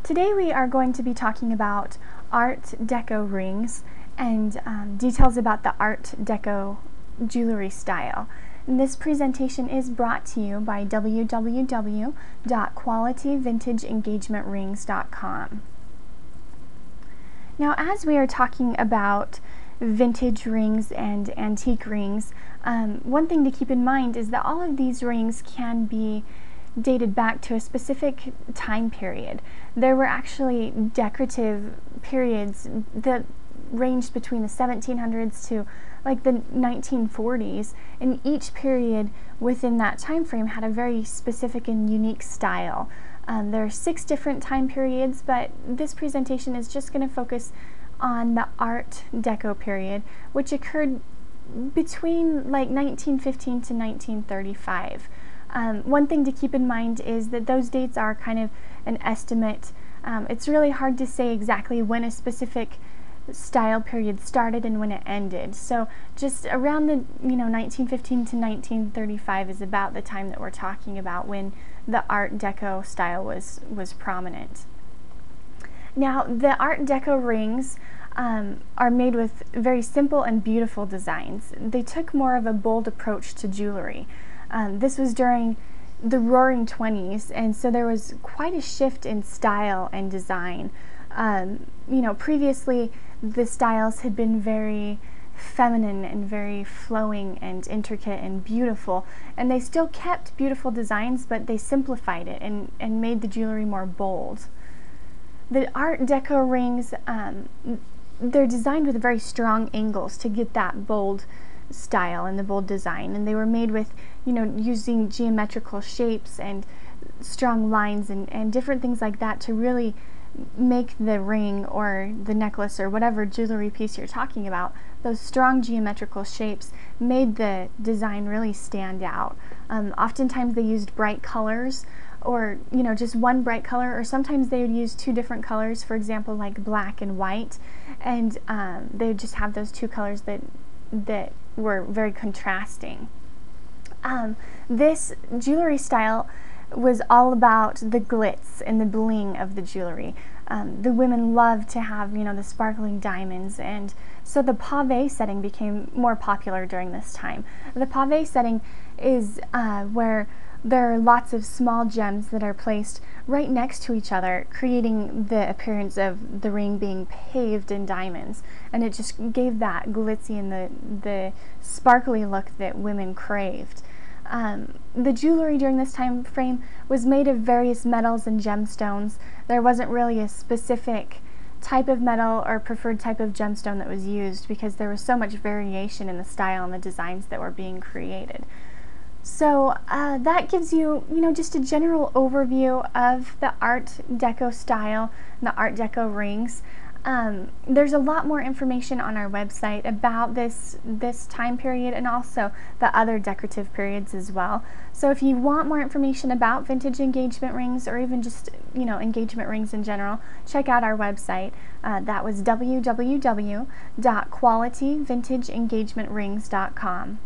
Today we are going to be talking about Art Deco rings and details about the Art Deco jewelry style. And this presentation is brought to you by www.qualityvintageengagement.rings.com. Now, as we are talking about vintage rings and antique rings, one thing to keep in mind is that all of these rings can be dated back to a specific time period. There were actually decorative periods that ranged between the 1700s to like the 1940s, and each period within that time frame had a very specific and unique style. There are 6 different time periods, but this presentation is just going to focus on the Art Deco period, which occurred between like 1915 to 1935. One thing to keep in mind is that those dates are kind of an estimate. It's really hard to say exactly when a specific style period started and when it ended. So just around the 1915 to 1935 is about the time that we're talking about when the Art Deco style was prominent. Now, the Art Deco rings are made with very simple and beautiful designs. They took more of a bold approach to jewelry. This was during the Roaring 20s, and so there was quite a shift in style and design. Previously the styles had been very feminine and very flowing and intricate and beautiful, and they still kept beautiful designs, but they simplified it and made the jewelry more bold. The Art Deco rings, they're designed with very strong angles to get that bold style and the bold design, and they were made with using geometrical shapes and strong lines and different things like that to really make the ring or the necklace or whatever jewelry piece you're talking about. Those strong geometrical shapes made the design really stand out. Oftentimes they used bright colors, or just one bright color, or sometimes they would use 2 different colors, for example like black and white, and they would just have those 2 colors that were very contrasting. This jewelry style was all about the glitz and the bling of the jewelry. The women loved to have the sparkling diamonds, and so the pave setting became more popular during this time. The pave setting is where there are lots of small gems that are placed right next to each other, creating the appearance of the ring being paved in diamonds, and it just gave that glitzy and the sparkly look that women craved. The jewelry during this time frame was made of various metals and gemstones. There wasn't really a specific type of metal or preferred type of gemstone that was used, because there was so much variation in the style and the designs that were being created. So that gives you, just a general overview of the Art Deco style and the Art Deco rings. There's a lot more information on our website about this time period and also the other decorative periods as well. So if you want more information about vintage engagement rings, or even just engagement rings in general, check out our website. That was www.qualityvintageengagement.rings.com.